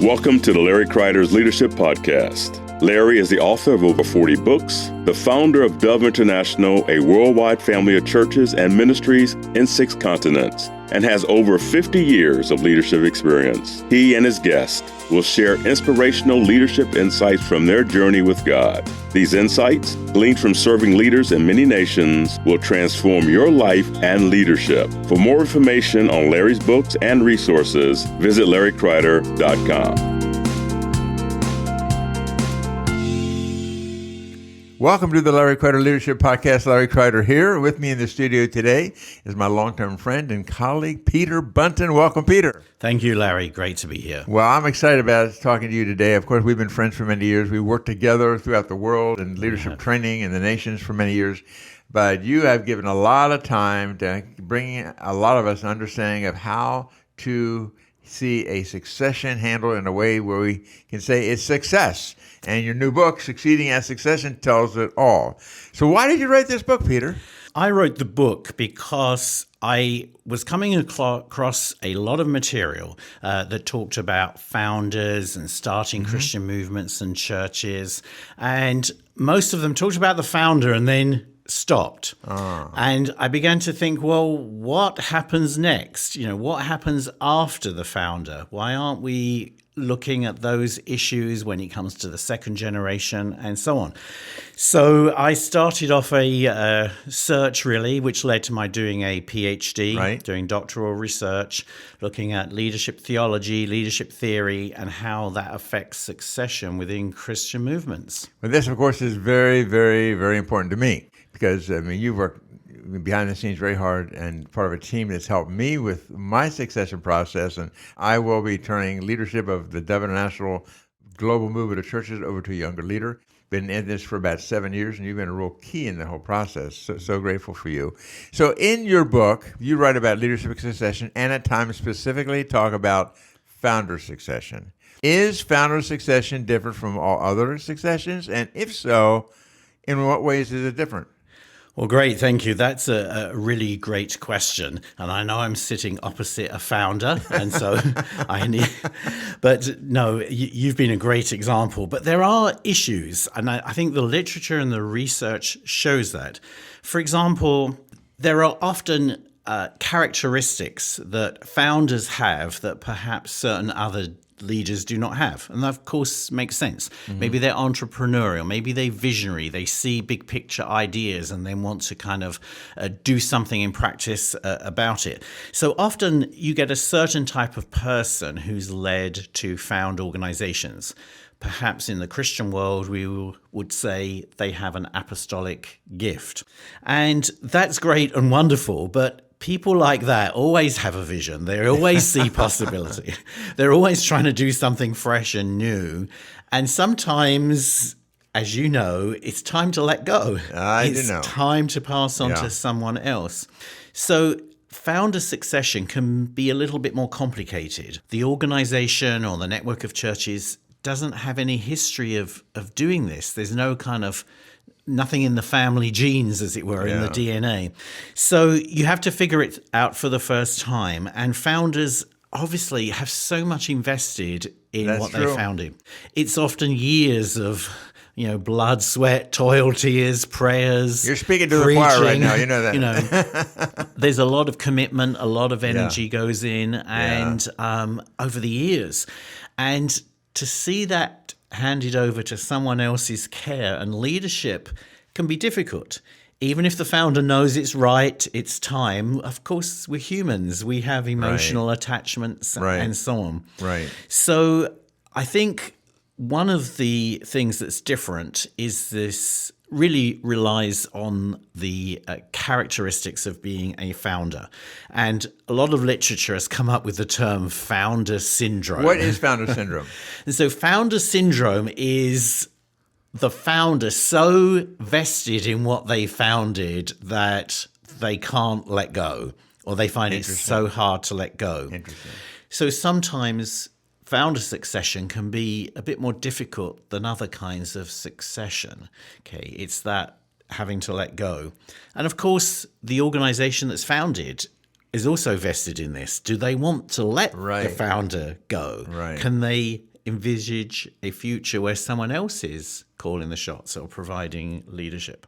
Welcome to the Larry Kreider's Leadership Podcast. Larry is the author of over 40 books, the founder of Dove International, a worldwide family of churches and ministries in 6 continents, and has over 50 years of leadership experience. He and his guests will share inspirational leadership insights from their journey with God. These insights, gleaned from serving leaders in many nations, will transform your life and leadership. For more information on Larry's books and resources, visit LarryKreider.com. Welcome to the Larry Kreider Leadership Podcast. Larry Kreider here. With me in the studio today is my longtime friend and colleague, Peter Bunton. Welcome, Peter. Thank you, Larry. Great to be here. Well, I'm excited about talking to you today. Of course, we've been friends for many years. We worked together throughout the world in leadership training in the nations for many years. But you have given a lot of time to bringing a lot of us an understanding of how to see a succession handled in a way where we can say it's success. And your new book, Succeeding at Succession, tells it all. So why did you write this book, Peter? I wrote the book because I was coming across a lot of material that talked about founders and starting Christian movements and churches. And most of them talked about the founder and then stopped. And I began to think, well, what happens next? You know, what happens after the founder? Why aren't we looking at those issues when it comes to the second generation and so on? So I started off a search, really, which led to my doing a PhD, doing doctoral research, looking at leadership theology, leadership theory, and how that affects succession within Christian movements. Well, this, of course, is very, very, very important to me because, I mean, you've worked behind the scenes very hard and part of a team that's helped me with my succession process. And I will be turning leadership of the Dove International global movement of churches over to a younger leader. Been in this for about 7 years, and you've been a real key in the whole process. So grateful for you. So in your book, you write about leadership succession and at times specifically talk about founder succession. Is founder succession different from all other successions? And if so, in what ways is it different? Well, great. Thank you. That's a really great question. And I know I'm sitting opposite a founder. And so but no, you've been a great example. But there are issues. And I think the literature and the research shows that. For example, there are often characteristics that founders have that perhaps certain other leaders do not have. And that, of course, makes sense. Maybe they're entrepreneurial. Maybe they're visionary. They see big picture ideas and then want to kind of do something in practice about it. So often you get a certain type of person who's led to found organizations. Perhaps in the Christian world, we would say they have an apostolic gift. And that's great and wonderful, but people like that always have a vision. They always see possibility. They're always trying to do something fresh and new. And sometimes, as you know, it's time to let go. It's time to pass on to someone else. So founder succession can be a little bit more complicated. The organization or the network of churches doesn't have any history of doing this. There's no kind of nothing in the family genes, as it were, in the DNA. So you have to figure it out for the first time. And founders obviously have so much invested in they founded. It's often years of blood, sweat, toil, tears, prayers. You're speaking to preaching, the choir right now. You know that. There's a lot of commitment, a lot of energy goes in, and over the years. And to see that handed over to someone else's care and leadership can be difficult. Even if the founder knows it's right, it's time, of course, we're humans. We have emotional attachments and so on. So I think one of the things that's different is this really relies on the characteristics of being a founder. And a lot of literature has come up with the term founder syndrome. What is founder syndrome? And so founder syndrome is the founder so vested in what they founded that they can't let go, or they find it so hard to let go. So sometimes founder succession can be a bit more difficult than other kinds of succession. Okay, it's that having to let go. And of course, the organization that's founded is also vested in this. Do they want to let Right. the founder go? Right. Can they envisage a future where someone else is calling the shots or providing leadership?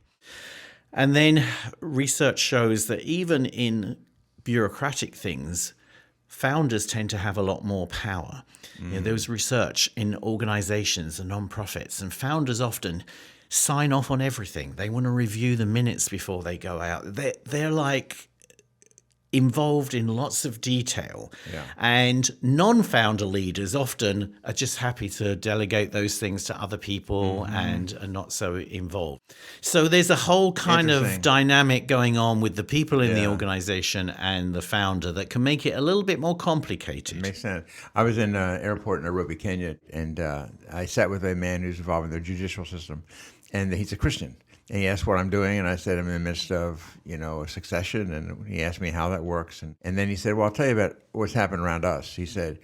And then research shows that even in bureaucratic things, founders tend to have a lot more power. There was research in organizations and nonprofits, and founders often sign off on everything. They want to review the minutes before they go out. They're like involved in lots of detail. Yeah. And non-founder leaders often are just happy to delegate those things to other people and are not so involved. So there's a whole kind of dynamic going on with the people in the organization and the founder that can make it a little bit more complicated. Makes sense. I was in an airport in Nairobi, Kenya, and I sat with a man who's involved in the judicial system, and he's a Christian. And he asked what I'm doing, and I said I'm in the midst of, a succession, and he asked me how that works. And then he said, well, I'll tell you about what's happened around us. He said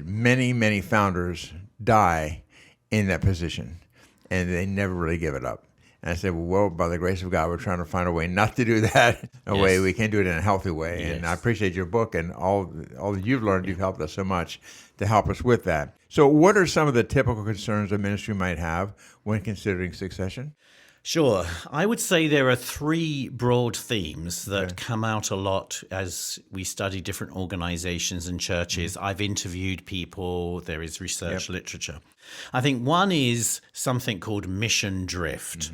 many, many founders die in that position, and they never really give it up. And I said, well, by the grace of God, we're trying to find a way not to do that, a way we can do it in a healthy way. Yes. And I appreciate your book and all that you've learned. You've helped us so much to help us with that. So what are some of the typical concerns a ministry might have when considering succession? Sure. I would say there are three broad themes that come out a lot as we study different organizations and churches. I've interviewed people. There is research literature. I think one is something called mission drift.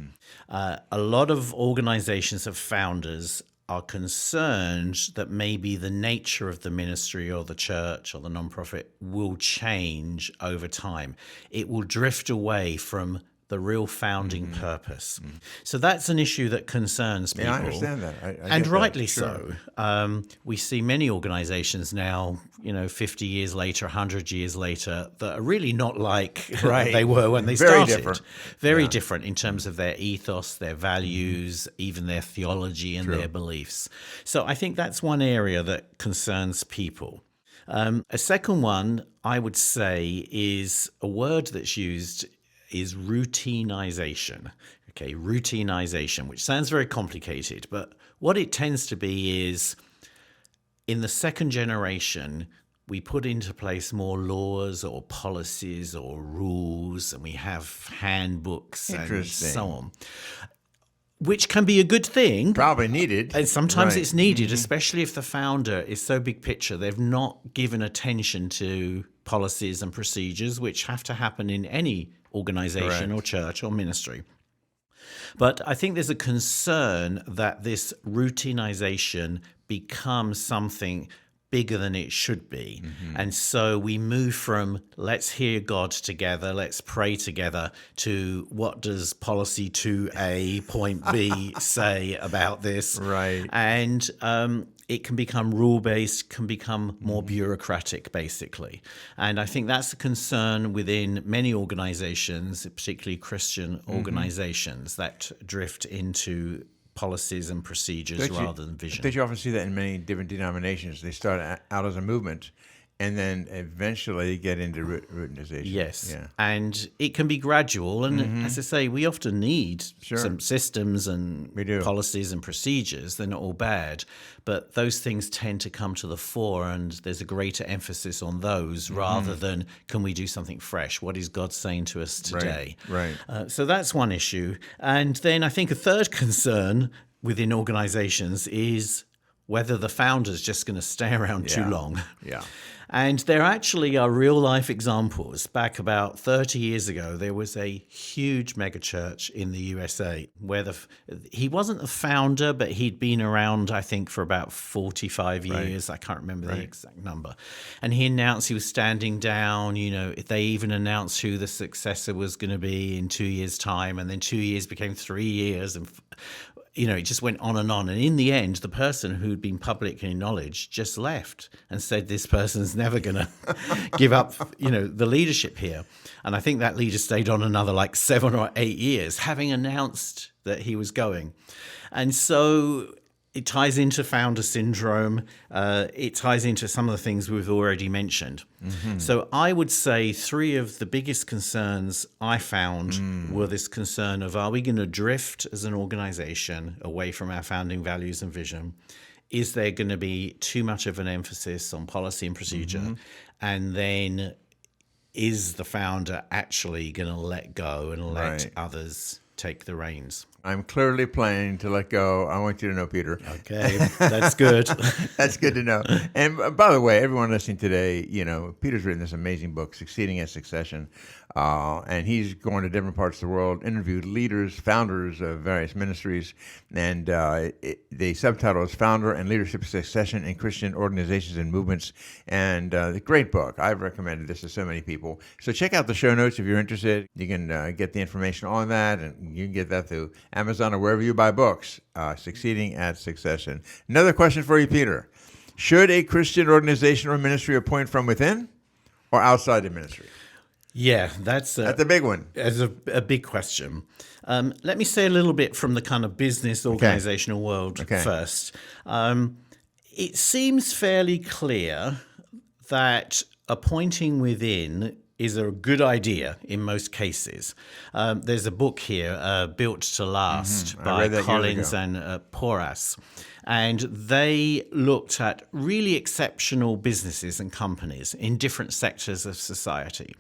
A lot of organizations of founders are concerned that maybe the nature of the ministry or the church or the nonprofit will change over time. It will drift away from the real founding purpose. So that's an issue that concerns people. Yeah, I understand that. I and get rightly that. Sure. so. We see many organizations now, 50 years later, 100 years later, that are really not like they were when they Very started. different. Very different in terms of their ethos, their values, even their theology and their beliefs. So I think that's one area that concerns people. A second one, I would say, is a word that's used is routinization. Okay, routinization, which sounds very complicated, but what it tends to be is in the second generation, we put into place more laws or policies or rules, and we have handbooks and so on, which can be a good thing. Probably needed. And sometimes it's needed, especially if the founder is so big picture. They've not given attention to policies and procedures, which have to happen in any organization or church or ministry. But I think there's a concern that this routinization becomes something bigger than it should be. And so we move from let's hear God together, let's pray together, to what does policy 2A point B say about this? Right. And it can become rule-based, can become more bureaucratic, basically. And I think that's a concern within many organizations, particularly Christian organizations, that drift into policies and procedures rather than vision. Don't you often see that in many different denominations? They start out as a movement and then eventually get into routinization. Yes. Yeah. And it can be gradual. And as I say, we often need some systems and policies and procedures. They're not all bad. But those things tend to come to the fore, and there's a greater emphasis on those rather than can we do something fresh? What is God saying to us today? Right. So that's one issue. And then I think a third concern within organizations is whether the founder's just going to stay around too long. Yeah. And there actually are real-life examples. Back about 30 years ago, there was a huge megachurch in the USA where he wasn't the founder, but he'd been around, I think, for about 45 years. I can't remember the exact number. And he announced he was standing down. They even announced who the successor was going to be in 2 years' time. And then 2 years became 3 years. And it just went on. And in the end, the person who'd been publicly acknowledged just left and said, this person's never going to give up, the leadership here. And I think that leader stayed on another 7 or 8 years, having announced that he was going. And so it ties into founder syndrome. It ties into some of the things we've already mentioned. So I would say three of the biggest concerns I found were this concern of, are we going to drift as an organization away from our founding values and vision? is there going to be too much of an emphasis on policy and procedure? And then is the founder actually going to let go and let others take the reins? I'm clearly planning to let go. I want you to know, Peter. Okay, that's good. That's good to know. And by the way, everyone listening today, Peter's written this amazing book, Succeeding at Succession. And he's going to different parts of the world, interviewed leaders, founders of various ministries. And the subtitle is Founder and Leadership Succession in Christian Organizations and Movements. And a great book. I've recommended this to so many people. So check out the show notes if you're interested. You can get the information on that, and you can get that through Amazon or wherever you buy books. Succeeding at Succession. Another question for you, Peter. Should a Christian organization or ministry appoint from within or outside the ministry? Yeah, that's a big one. That's a big question. Let me say a little bit from the kind of business organizational world first. It seems fairly clear that appointing within is a good idea in most cases. There's a book here, Built to Last, by Collins and Porras. And they looked at really exceptional businesses and companies in different sectors of society.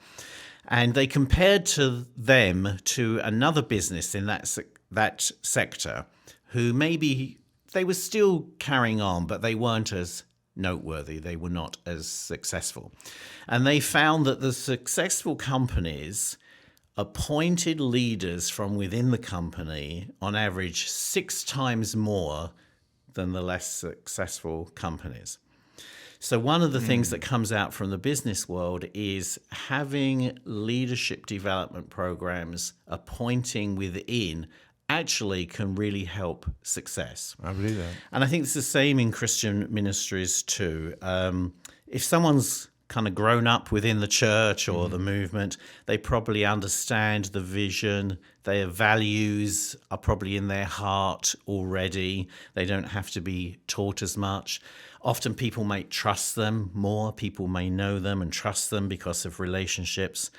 And they compared to them to another business in that sector who maybe they were still carrying on, but they weren't as noteworthy. They were not as successful. And they found that the successful companies appointed leaders from within the company on average 6 times more than the less successful companies. So one of the things that comes out from the business world is having leadership development programs appointing within actually can really help success. I believe that. And I think it's the same in Christian ministries too. If someone's kind of grown up within the church or the movement, they probably understand the vision. Their values are probably in their heart already. They don't have to be taught as much. Often people may trust them more. People may know them and trust them because of relationships.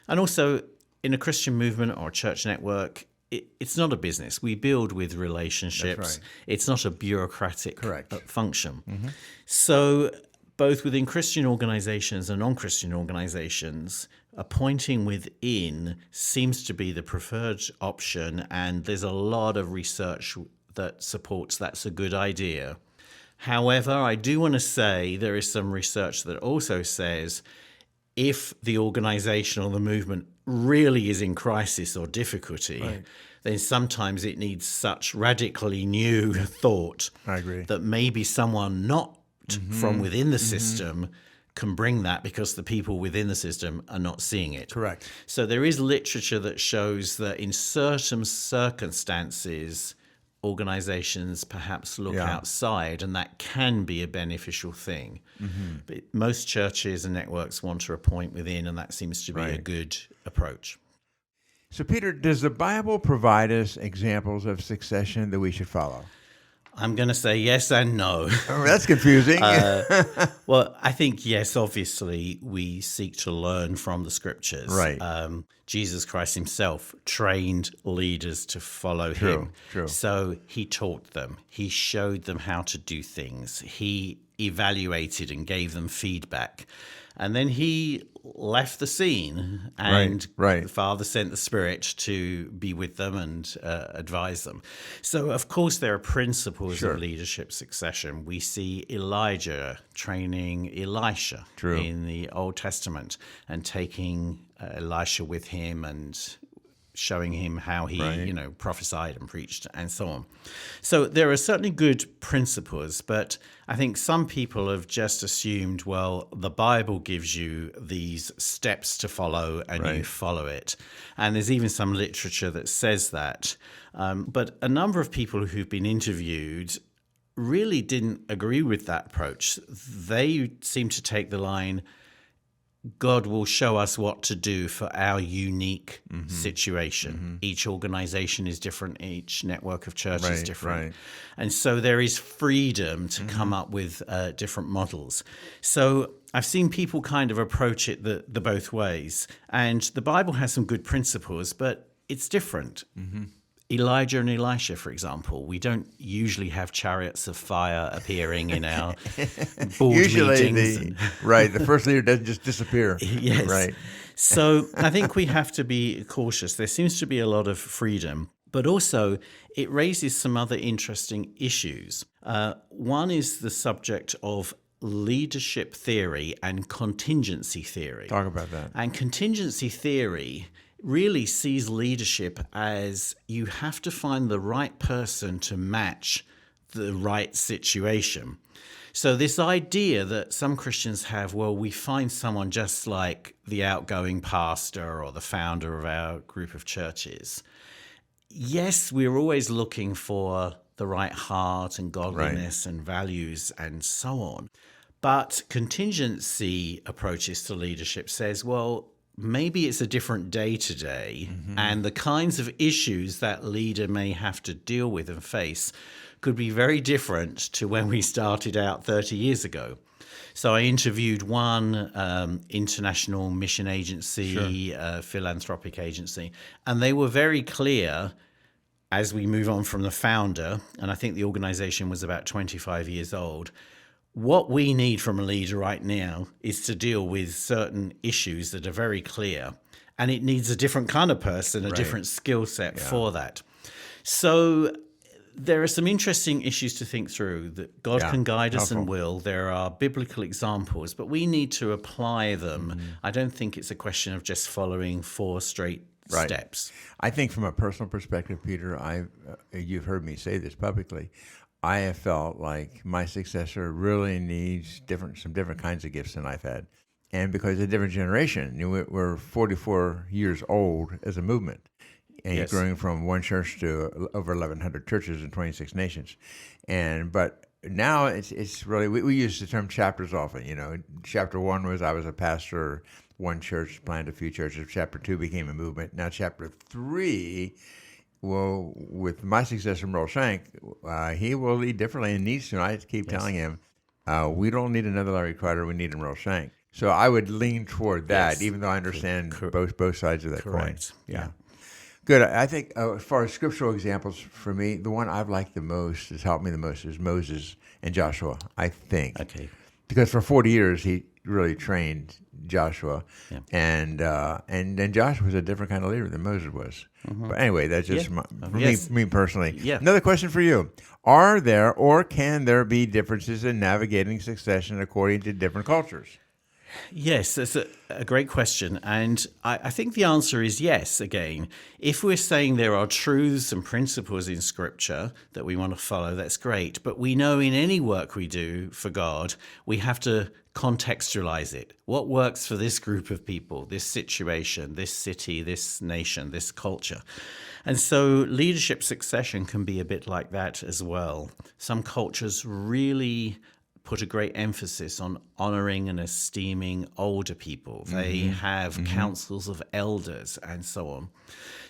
And also in a Christian movement or church network, it's not a business. We build with relationships. That's right. It's not a bureaucratic function. So both within Christian organizations and non-Christian organizations, appointing within seems to be the preferred option, and there's a lot of research that supports that's a good idea. However, I do want to say there is some research that also says if the organization or the movement really is in crisis or difficulty, then sometimes it needs such radically new thought that maybe someone not from within the system can bring that because the people within the system are not seeing it. Correct. So there is literature that shows that in certain circumstances, organizations perhaps look outside, and that can be a beneficial thing. But most churches and networks want to appoint within, and that seems to be a good approach. So, Peter, does the Bible provide us examples of succession that we should follow? I'm going to say yes and no. Oh, that's confusing. Well, I think, yes, obviously, we seek to learn from the scriptures. Right. Jesus Christ himself trained leaders to follow him. True. So he taught them. He showed them how to do things. He evaluated and gave them feedback. And then he left the scene, and the Father sent the Spirit to be with them and advise them. So, of course, there are principles of leadership succession. We see Elijah training Elisha in the Old Testament and taking Elisha with him and showing him how he, prophesied and preached and so on. So there are certainly good principles, but I think some people have just assumed, well, the Bible gives you these steps to follow and you follow it. And there's even some literature that says that. But a number of people who've been interviewed really didn't agree with that approach. They seem to take the line, God will show us what to do for our unique situation. Each organization is different. Each network of church is different. And so there is freedom to come up with different models. So I've seen people kind of approach it the both ways. And the Bible has some good principles, but it's different. Elijah and Elisha, for example, we don't usually have chariots of fire appearing in our board meetings. The first leader doesn't just disappear. Yes. Right. So I think we have to be cautious. There seems to be a lot of freedom, but also it raises some other interesting issues. One is the subject of leadership theory and contingency theory. Talk about that. And contingency theory really sees leadership as you have to find the right person to match the right situation. So this idea that some Christians have, well, we find someone just like the outgoing pastor or the founder of our group of churches. Yes, we're always looking for the right heart and godliness and values and so on. But contingency approaches to leadership says, well, maybe it's a different day today, and the kinds of issues that leader may have to deal with and face could be very different to when we started out 30 years ago. So I interviewed one international mission agency, philanthropic agency, and they were very clear as we move on from the founder, and I think the organization was about 25 years old, what we need from a leader right now is to deal with certain issues that are very clear, and it needs a different kind of person, a different skill set for that. So there are some interesting issues to think through that God can guide us and will. There are biblical examples, but we need to apply them. I don't think it's a question of just following 4 straight steps. I think from a personal perspective, Peter, you've heard me say this publicly, I have felt like my successor really needs some different kinds of gifts than I've had. And because of a different generation, we're 44 years old as a movement, and growing from one church to over 1,100 churches in 26 nations. But now it's really, we use the term chapters often. Chapter 1 was I was a pastor, one church, planted a few churches. Chapter 2 became a movement. Now chapter 3, well, with my successor, Merle Shank, he will lead differently and needs to. And I keep telling him, we don't need another Larry Kreider, we need a Merle Shank. So I would lean toward that, even though I understand both sides of that coin. Yeah. Good. I think as far as scriptural examples, for me, the one I've liked the most, has helped me the most, is Moses and Joshua, I think. Okay. Because for 40 years, he really trained Joshua. Yeah. And then Joshua was a different kind of leader than Moses was. But anyway, that's just me personally. Yeah. Another question for you. Are there or can there be differences in navigating succession according to different cultures? Yes, that's a great question. And I think the answer is yes, again. If we're saying there are truths and principles in Scripture that we want to follow, that's great. But we know in any work we do for God, we have to contextualize it. What works for this group of people, this situation, this city, this nation, this culture? And so leadership succession can be a bit like that as well. Some cultures really put a great emphasis on honoring and esteeming older people. They have councils of elders and so on.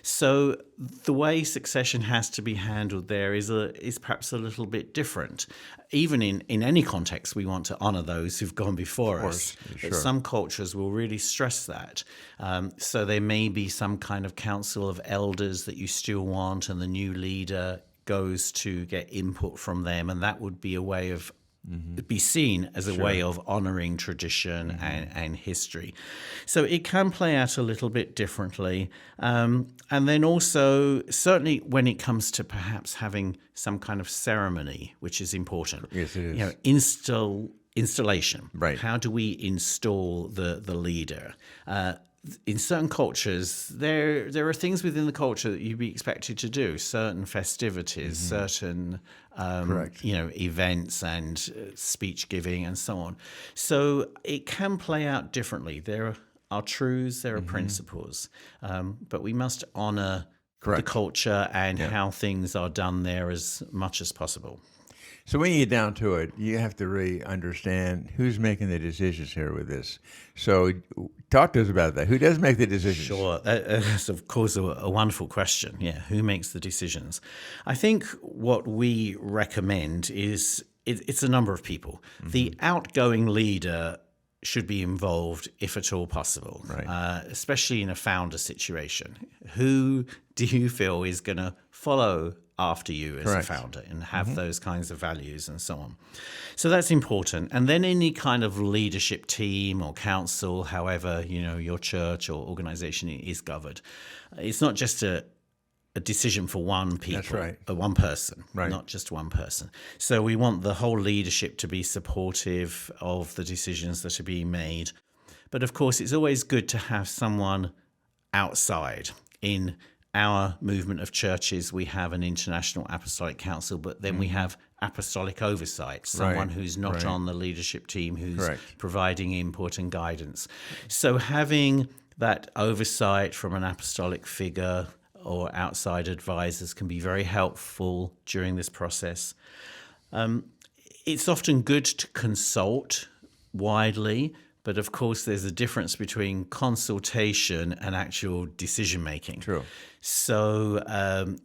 So the way succession has to be handled there is perhaps a little bit different. Even in any context, we want to honor those who've gone before us. Sure. But some cultures will really stress that. So there may be some kind of council of elders that you still want, and the new leader goes to get input from them, and that would be a way of be seen as a way of honoring tradition and history. So it can play out a little bit differently. And then also, certainly when it comes to perhaps having some kind of ceremony, which is important. Yes, it is. Installation. Right. How do we install the leader? In certain cultures, there are things within the culture that you'd be expected to do, certain festivities, certain events and speech giving and so on. So it can play out differently. There are truths, there are principles, but we must honor the culture and how things are done there as much as possible. So when you get down to it, you have to really understand who's making the decisions here with this. So talk to us about that. Who does make the decisions? Sure. That's, of course, a wonderful question. Yeah, who makes the decisions? I think what we recommend is it's a number of people. The outgoing leader should be involved if at all possible, especially in a founder situation. Who do you feel is going to follow after you as a founder and have those kinds of values and so on? So that's important. And then any kind of leadership team or council, however, your church or organization is governed, it's not just a decision for one one person, not just one person. So we want the whole leadership to be supportive of the decisions that are being made. But of course, it's always good to have someone outside. In our movement of churches, we have an International Apostolic Council, but then we have apostolic oversight, someone who's not on the leadership team, who's providing input and guidance. So having that oversight from an apostolic figure or outside advisors can be very helpful during this process. It's often good to consult widely, but of course there's a difference between consultation and actual decision-making. True. So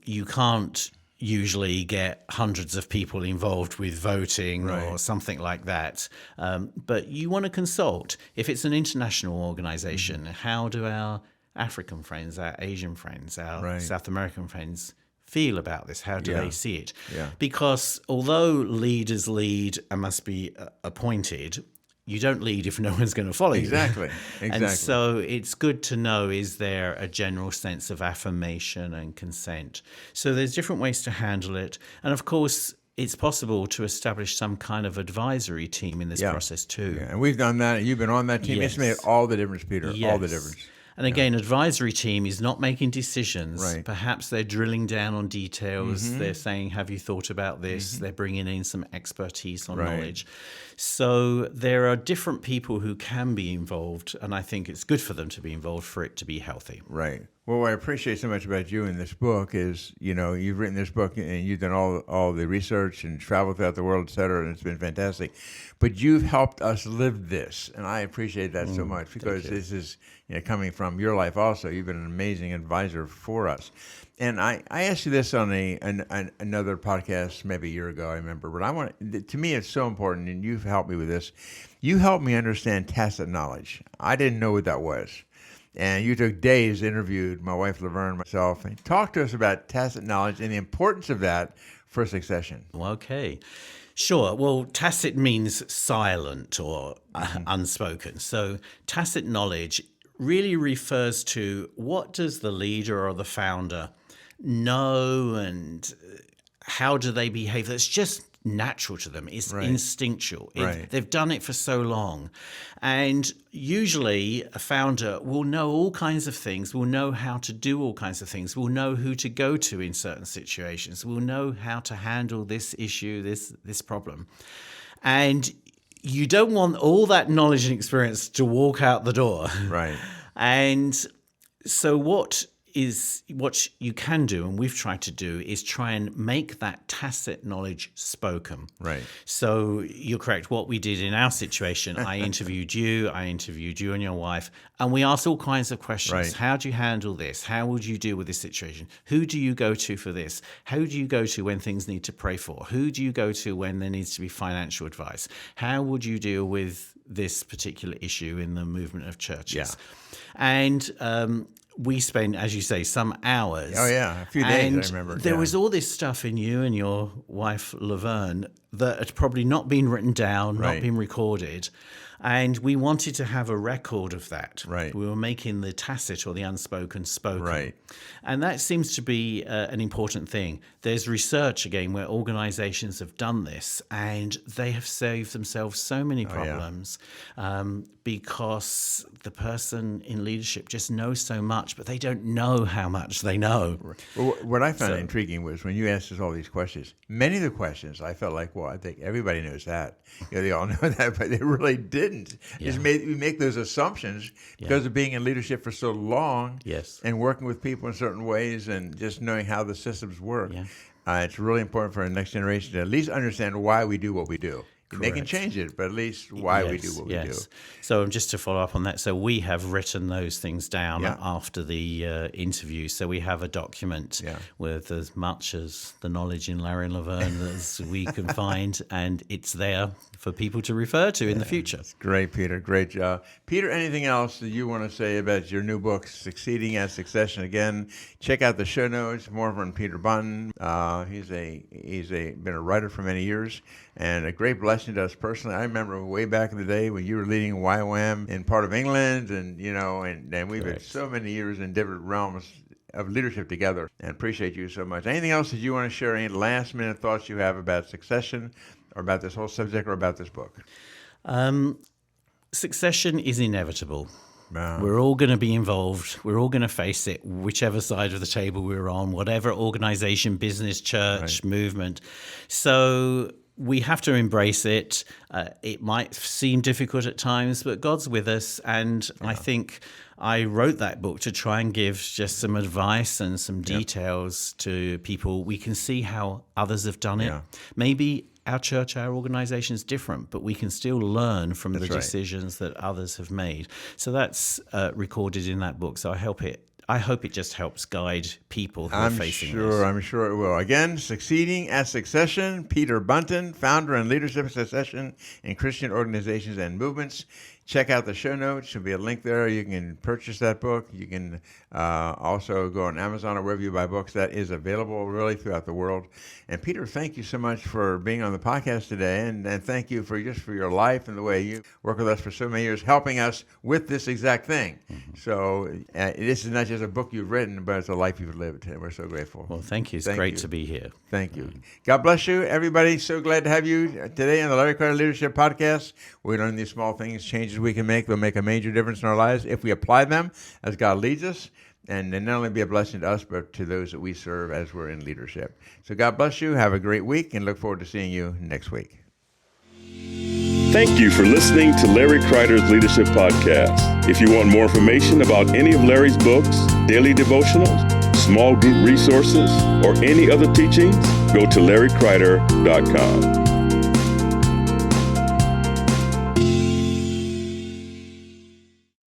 you can't usually get hundreds of people involved with voting or something like that. But you want to consult. If it's an international organization, how do our African friends, our Asian friends, our South American friends feel about this? How do they see it? Yeah. Because although leaders lead and must be appointed, you don't lead if no one's going to follow you. Exactly. And so it's good to know, is there a general sense of affirmation and consent? So there's different ways to handle it. And of course, it's possible to establish some kind of advisory team in this process too. Yeah. And we've done that. You've been on that team. Yes. It's made all the difference, Peter. Yes. All the difference. And again, advisory team is not making decisions. Right. Perhaps they're drilling down on details. They're saying, have you thought about this? They're bringing in some expertise on knowledge. So there are different people who can be involved, and I think it's good for them to be involved for it to be healthy. Right. Well, what I appreciate so much about you in this book is, you've written this book and you've done all the research and traveled throughout the world, et cetera, and it's been fantastic. But you've helped us live this, and I appreciate that so much because this is coming from your life also. You've been an amazing advisor for us. And I asked you this on another podcast maybe a year ago, I remember. But to me, it's so important, and you've helped me with this. You helped me understand tacit knowledge. I didn't know what that was. And you took days, interviewed my wife Laverne, myself, and talked to us about tacit knowledge and the importance of that for succession. Okay. Sure. Well, tacit means silent or unspoken. So tacit knowledge really refers to what does the leader or the founder know and how do they behave? That's just natural to them. It's instinctual. They've done it for so long. And usually a founder will know all kinds of things, will know how to do all kinds of things, will know who to go to in certain situations, will know how to handle this issue, this problem. And you don't want all that knowledge and experience to walk out the door. Right. And so what you can do, and we've tried to do, is try and make that tacit knowledge spoken. Right. So you're correct. What we did in our situation, I interviewed you and your wife, and we asked all kinds of questions. Right. How do you handle this? How would you deal with this situation? Who do you go to for this? How do you go to when things need to pray for? Who do you go to when there needs to be financial advice? How would you deal with this particular issue in the movement of churches? Yeah. And we spent, as you say, some hours. Oh, yeah. A few days, and I remember. There was all this stuff in you and your wife, Laverne, that had probably not been written down, not been recorded. And we wanted to have a record of that. Right. We were making the tacit or the unspoken spoken. Right. And that seems to be an important thing. There's research, again, where organizations have done this and they have saved themselves so many problems because the person in leadership just knows so much, but they don't know how much they know. Well, what I found intriguing was when you asked us all these questions, many of the questions I felt like, well, I think everybody knows that. They all know that, but they really didn't. Just we make those assumptions because of being in leadership for so long and working with people in certain ways and just knowing how the systems work. It's really important for our next generation to at least understand why we do what we do. They can change it, but at least why we do what we do. So just to follow up on that, so we have written those things down after the interview. So we have a document with as much as the knowledge in Larry and Laverne as we can find, and it's there for people to refer to in the future. Great, Peter. Great job. Peter, anything else that you want to say about your new book, Succeeding at Succession? Again, check out the show notes. More from Peter Bunton. He's been a writer for many years and a great blessing to us personally. I remember way back in the day when you were leading YWAM in part of England, and and we've had so many years in different realms of leadership together, and appreciate you so much. Anything else that you want to share? Any last minute thoughts you have about succession, or about this whole subject, or about this book? Succession is inevitable. Wow. We're all going to be involved. We're all going to face it, whichever side of the table we're on, whatever organization, business, church, movement. So we have to embrace it. It might seem difficult at times, but God's with us. And I think I wrote that book to try and give just some advice and some details to people. We can see how others have done it. Maybe our church, our organization is different, but we can still learn from the decisions that others have made. So that's recorded in that book. So I hope it just helps guide people who are facing this. I'm sure it will. Again, Succeeding at Succession, Peter Bunton, founder and leadership of succession in Christian organizations and movements. Check out the show notes. There'll be a link there. You can purchase that book. You can also go on Amazon or wherever you buy books. That is available really throughout the world. And Peter, thank you so much for being on the podcast today. And thank you for your life and the way you work with us for so many years, helping us with this exact thing. Mm-hmm. So this is not just a book you've written, but it's a life you've lived. And we're so grateful. Well, thank you. It's great to be here. Thank you. God bless you, everybody. So glad to have you today on the Larry Kreider Leadership Podcast. We learn these small things, changes we can make. They'll make a major difference in our lives if we apply them as God leads us, and not only be a blessing to us, but to those that we serve as we're in leadership. So God bless you. Have a great week, and look forward to seeing you next week. Thank you for listening to Larry Kreider's Leadership Podcast. If you want more information about any of Larry's books, daily devotionals, small group resources, or any other teachings, go to larrykreider.com.